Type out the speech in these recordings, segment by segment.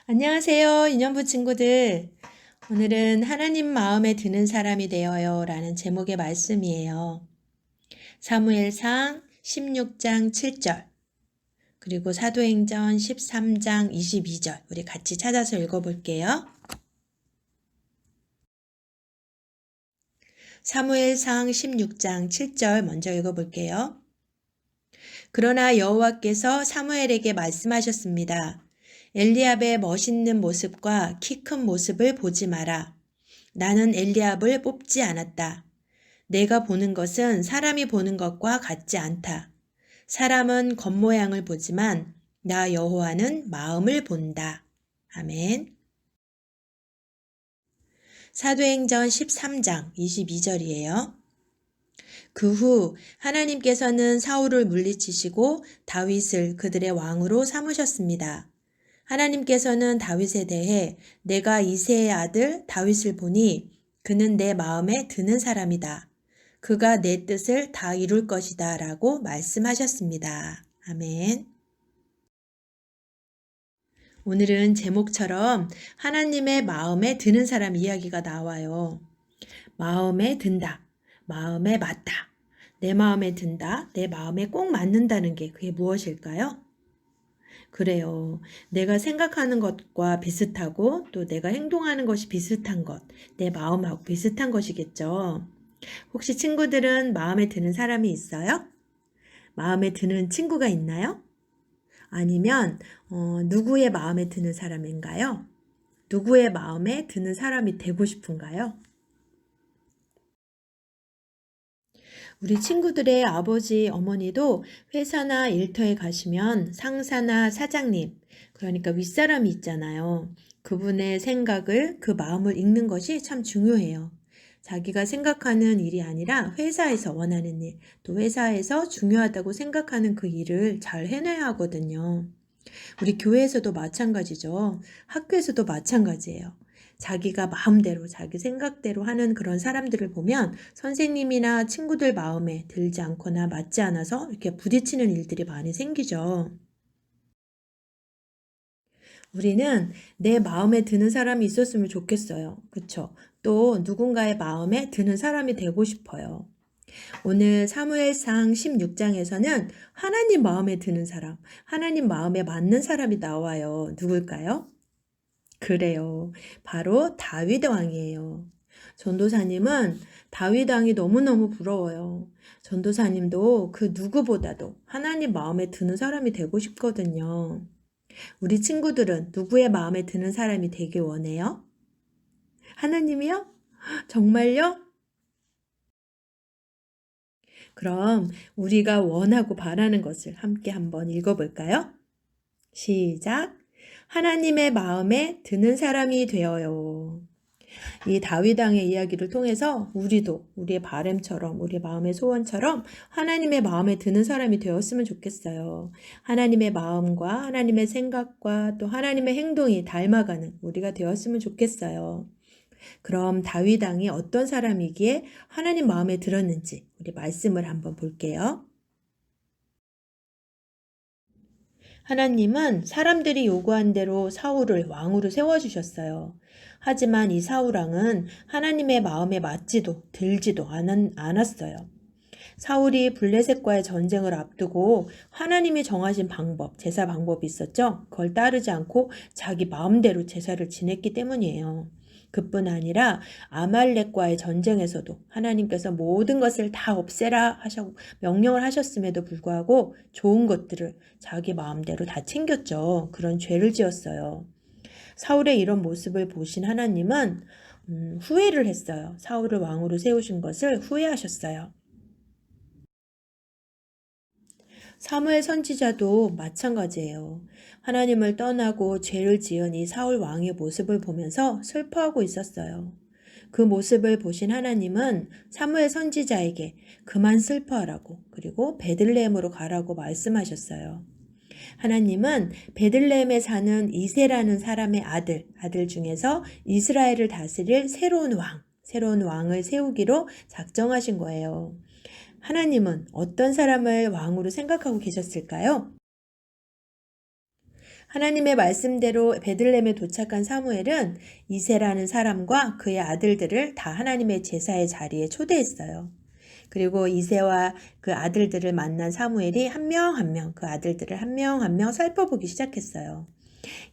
안녕하세요, 인연부 친구들. 오늘은 하나님 마음에 드는 사람이 되어요 라는 제목의 말씀이에요. 사무엘상 16장 7절, 그리고 사도행전 13장 22절, 우리 같이 찾아서 읽어볼게요. 사무엘상 16장 7절 먼저 읽어볼게요. 그러나 여호와께서 사무엘에게 말씀하셨습니다. 엘리압의 멋있는 모습과 키 큰 모습을 보지 마라. 나는 엘리압을 뽑지 않았다. 내가 보는 것은 사람이 보는 것과 같지 않다. 사람은 겉모양을 보지만 나 여호와는 마음을 본다. 아멘. 사도행전 13장 22절이에요. 그 후 하나님께서는 사울을 물리치시고 다윗을 그들의 왕으로 삼으셨습니다. 하나님께서는 다윗에 대해 내가 이새의 아들 다윗을 보니 그는 내 마음에 드는 사람이다. 그가 내 뜻을 다 이룰 것이다 라고 말씀하셨습니다. 아멘. 오늘은 제목처럼 하나님의 마음에 드는 사람 이야기가 나와요. 마음에 든다. 마음에 맞다. 내 마음에 든다. 내 마음에 꼭 맞는다는 게 그게 무엇일까요? 그래요. 내가 생각하는 것과 비슷하고 또 내가 행동하는 것이 비슷한 것, 내 마음하고 비슷한 것이겠죠. 혹시 친구들은 마음에 드는 사람이 있어요? 마음에 드는 친구가 있나요? 아니면 누구의 마음에 드는 사람인가요? 누구의 마음에 드는 사람이 되고 싶은가요? 우리 친구들의 아버지, 어머니도 회사나 일터에 가시면 상사나 사장님, 그러니까 윗사람이 있잖아요. 그분의 생각을, 그 마음을 읽는 것이 참 중요해요. 자기가 생각하는 일이 아니라 회사에서 원하는 일, 또 회사에서 중요하다고 생각하는 그 일을 잘 해내야 하거든요. 우리 교회에서도 마찬가지죠. 학교에서도 마찬가지예요. 자기가 마음대로 자기 생각대로 하는 그런 사람들을 보면 선생님이나 친구들 마음에 들지 않거나 맞지 않아서 이렇게 부딪히는 일들이 많이 생기죠. 우리는 내 마음에 드는 사람이 있었으면 좋겠어요. 그쵸? 또 누군가의 마음에 드는 사람이 되고 싶어요. 오늘 사무엘상 16장에서는 하나님 마음에 드는 사람, 하나님 마음에 맞는 사람이 나와요. 누굴까요? 그래요. 바로 다윗 왕이에요. 전도사님은 다윗 왕이 너무너무 부러워요. 전도사님도 그 누구보다도 하나님 마음에 드는 사람이 되고 싶거든요. 우리 친구들은 누구의 마음에 드는 사람이 되길 원해요? 하나님이요? 정말요? 그럼 우리가 원하고 바라는 것을 함께 한번 읽어볼까요? 시작. 하나님의 마음에 드는 사람이 되어요. 이 다윗 왕의 이야기를 통해서 우리도 우리의 바램처럼 우리의 마음의 소원처럼 하나님의 마음에 드는 사람이 되었으면 좋겠어요. 하나님의 마음과 하나님의 생각과 또 하나님의 행동이 닮아가는 우리가 되었으면 좋겠어요. 그럼 다윗 왕이 어떤 사람이기에 하나님 마음에 들었는지 우리 말씀을 한번 볼게요. 하나님은 사람들이 요구한 대로 사울을 왕으로 세워주셨어요. 하지만 이 사울 왕은 하나님의 마음에 맞지도 들지도 않았어요. 사울이 블레셋과의 전쟁을 앞두고 하나님이 정하신 방법, 제사 방법이 있었죠. 그걸 따르지 않고 자기 마음대로 제사를 지냈기 때문이에요. 그뿐 아니라 아말렉과의 전쟁에서도 하나님께서 모든 것을 다 없애라 하셔 명령을 하셨음에도 불구하고 좋은 것들을 자기 마음대로 다 챙겼죠. 그런 죄를 지었어요. 사울의 이런 모습을 보신 하나님은 후회를 했어요. 사울을 왕으로 세우신 것을 후회하셨어요. 사무엘 선지자도 마찬가지예요. 하나님을 떠나고 죄를 지은 이 사울 왕의 모습을 보면서 슬퍼하고 있었어요. 그 모습을 보신 하나님은 사무엘 선지자에게 그만 슬퍼하라고 그리고 베들레헴으로 가라고 말씀하셨어요. 하나님은 베들레헴에 사는 이새라는 사람의 아들 중에서 이스라엘을 다스릴 새로운 왕을 세우기로 작정하신 거예요. 하나님은 어떤 사람을 왕으로 생각하고 계셨을까요? 하나님의 말씀대로 베들레헴에 도착한 사무엘은 이새라는 사람과 그의 아들들을 다 하나님의 제사의 자리에 초대했어요. 그리고 이새와 그 아들들을 만난 사무엘이 한 명 한 명 그 아들들을 한 명 한 명 살펴보기 시작했어요.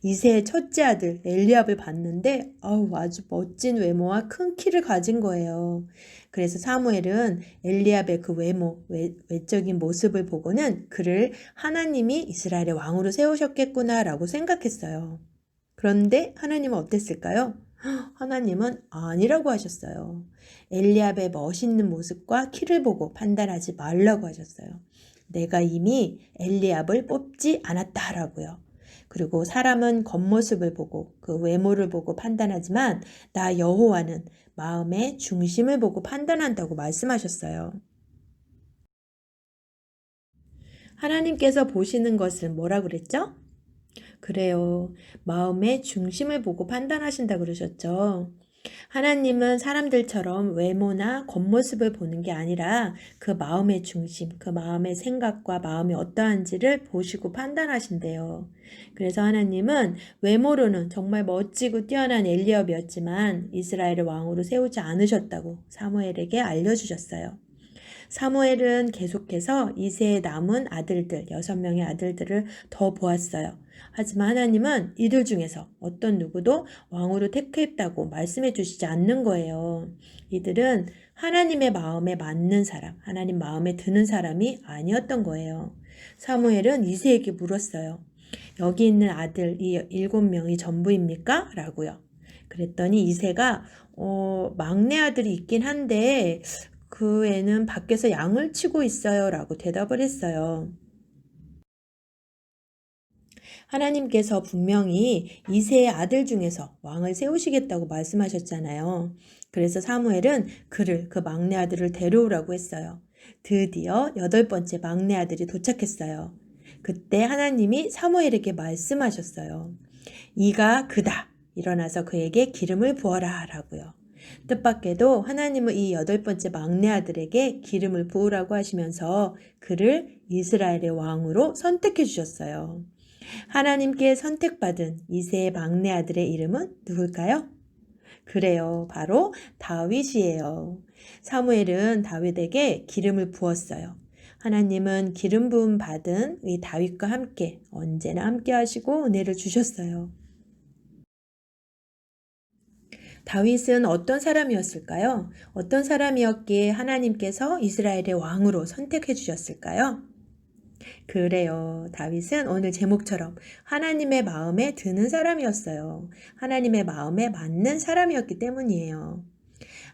이새의 첫째 아들 엘리압을 봤는데 아주 멋진 외모와 큰 키를 가진 거예요. 그래서 사무엘은 엘리압의 그 외적인 모습을 보고는 그를 하나님이 이스라엘의 왕으로 세우셨겠구나라고 생각했어요. 그런데 하나님은 어땠을까요? 하나님은 아니라고 하셨어요. 엘리압의 멋있는 모습과 키를 보고 판단하지 말라고 하셨어요. 내가 이미 엘리압을 뽑지 않았다라고요. 그리고 사람은 겉모습을 보고 그 외모를 보고 판단하지만 나 여호와는 마음의 중심을 보고 판단한다고 말씀하셨어요. 하나님께서 보시는 것은 뭐라 그랬죠? 그래요. 마음의 중심을 보고 판단하신다 그러셨죠. 하나님은 사람들처럼 외모나 겉모습을 보는 게 아니라 그 마음의 중심, 그 마음의 생각과 마음이 어떠한지를 보시고 판단하신대요. 그래서 하나님은 외모로는 정말 멋지고 뛰어난 엘리압이었지만 이스라엘을 왕으로 세우지 않으셨다고 사무엘에게 알려주셨어요. 사무엘은 계속해서 이새의 남은 아들들, 6명의 아들들을 더 보았어요. 하지만 하나님은 이들 중에서 어떤 누구도 왕으로 택했다고 말씀해 주시지 않는 거예요. 이들은 하나님의 마음에 맞는 사람, 하나님 마음에 드는 사람이 아니었던 거예요. 사무엘은 이새에게 물었어요. 여기 있는 아들 이 7명이 전부입니까? 라고요. 그랬더니 이새가 막내 아들이 있긴 한데 그 애는 밖에서 양을 치고 있어요 라고 대답을 했어요. 하나님께서 분명히 이새의 아들 중에서 왕을 세우시겠다고 말씀하셨잖아요. 그래서 사무엘은 그 막내 아들을 데려오라고 했어요. 드디어 8번째 막내 아들이 도착했어요. 그때 하나님이 사무엘에게 말씀하셨어요. 이가 그다. 일어나서 그에게 기름을 부어라 라고요. 뜻밖에도 하나님은 이 8번째 막내 아들에게 기름을 부으라고 하시면서 그를 이스라엘의 왕으로 선택해 주셨어요. 하나님께 선택받은 이새의 막내 아들의 이름은 누굴까요? 그래요. 바로 다윗이에요. 사무엘은 다윗에게 기름을 부었어요. 하나님은 기름 부음 받은 이 다윗과 함께 언제나 함께 하시고 은혜를 주셨어요. 다윗은 어떤 사람이었을까요? 어떤 사람이었기에 하나님께서 이스라엘의 왕으로 선택해 주셨을까요? 그래요. 다윗은 오늘 제목처럼 하나님의 마음에 드는 사람이었어요. 하나님의 마음에 맞는 사람이었기 때문이에요.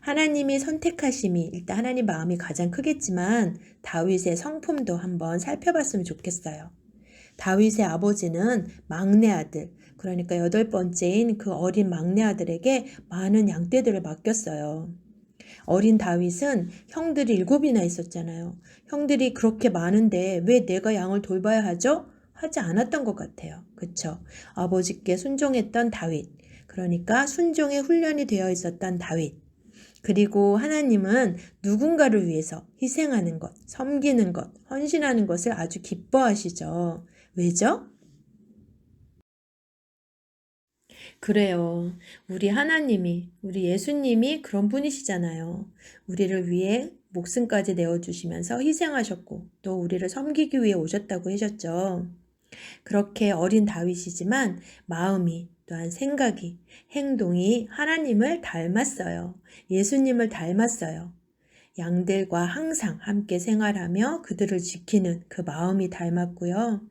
하나님이 선택하심이 일단 하나님 마음이 가장 크겠지만 다윗의 성품도 한번 살펴봤으면 좋겠어요. 다윗의 아버지는 막내 아들, 그러니까 8번째인 그 어린 막내 아들에게 많은 양떼들을 맡겼어요. 어린 다윗은 형들이 7이나 있었잖아요. 형들이 그렇게 많은데 왜 내가 양을 돌봐야 하죠? 하지 않았던 것 같아요. 그쵸? 아버지께 순종했던 다윗. 그러니까 순종의 훈련이 되어 있었던 다윗. 그리고 하나님은 누군가를 위해서 희생하는 것, 섬기는 것, 헌신하는 것을 아주 기뻐하시죠. 왜죠? 그래요. 우리 예수님이 그런 분이시잖아요. 우리를 위해 목숨까지 내어주시면서 희생하셨고, 또 우리를 섬기기 위해 오셨다고 하셨죠. 그렇게 어린 다윗이지만 마음이 또한 생각이, 행동이 하나님을 닮았어요. 예수님을 닮았어요. 양들과 항상 함께 생활하며 그들을 지키는 그 마음이 닮았고요.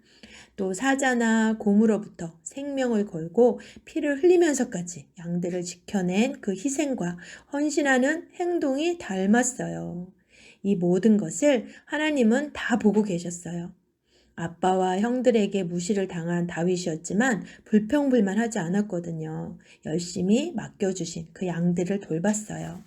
또 사자나 곰으로부터 생명을 걸고 피를 흘리면서까지 양들을 지켜낸 그 희생과 헌신하는 행동이 닮았어요. 이 모든 것을 하나님은 다 보고 계셨어요. 아빠와 형들에게 무시를 당한 다윗이었지만 불평불만하지 않았거든요. 열심히 맡겨주신 그 양들을 돌봤어요.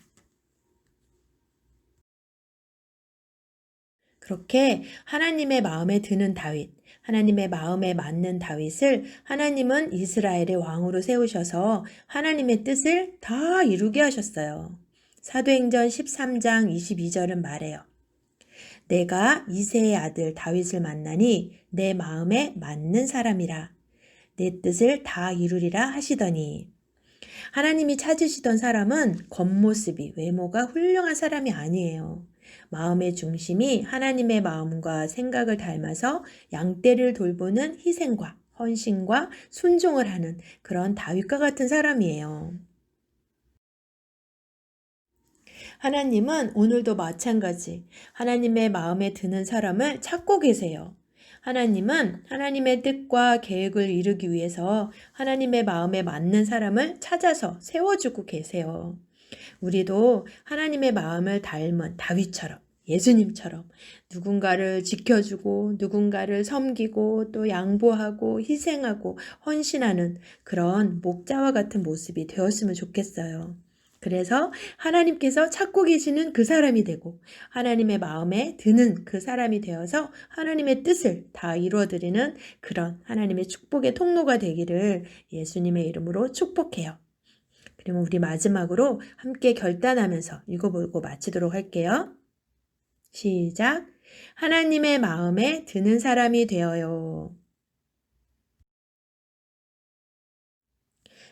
그렇게 하나님의 마음에 드는 다윗, 하나님의 마음에 맞는 다윗을 하나님은 이스라엘의 왕으로 세우셔서 하나님의 뜻을 다 이루게 하셨어요. 사도행전 13장 22절은 말해요. 내가 이새의 아들 다윗을 만나니 내 마음에 맞는 사람이라. 내 뜻을 다 이루리라 하시더니. 하나님이 찾으시던 사람은 겉모습이, 외모가 훌륭한 사람이 아니에요. 마음의 중심이 하나님의 마음과 생각을 닮아서 양떼를 돌보는 희생과 헌신과 순종을 하는 그런 다윗과 같은 사람이에요. 하나님은 오늘도 마찬가지 하나님의 마음에 드는 사람을 찾고 계세요. 하나님은 하나님의 뜻과 계획을 이루기 위해서 하나님의 마음에 맞는 사람을 찾아서 세워주고 계세요. 우리도 하나님의 마음을 닮은 다윗처럼 예수님처럼 누군가를 지켜주고 누군가를 섬기고 또 양보하고 희생하고 헌신하는 그런 목자와 같은 모습이 되었으면 좋겠어요. 그래서 하나님께서 찾고 계시는 그 사람이 되고 하나님의 마음에 드는 그 사람이 되어서 하나님의 뜻을 다 이루어드리는 그런 하나님의 축복의 통로가 되기를 예수님의 이름으로 축복해요. 그러면 우리 마지막으로 함께 결단하면서 읽어보고 마치도록 할게요. 시작. 하나님의 마음에 드는 사람이 되어요.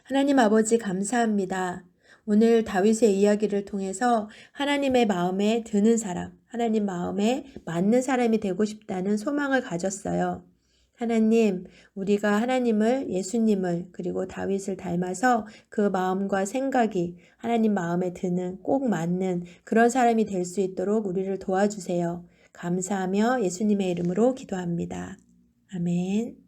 하나님 아버지 감사합니다. 오늘 다윗의 이야기를 통해서 하나님의 마음에 드는 사람, 하나님 마음에 맞는 사람이 되고 싶다는 소망을 가졌어요. 하나님, 우리가 하나님을, 예수님을, 그리고 다윗을 닮아서 그 마음과 생각이 하나님 마음에 드는 꼭 맞는 그런 사람이 될 수 있도록 우리를 도와주세요. 감사하며 예수님의 이름으로 기도합니다. 아멘.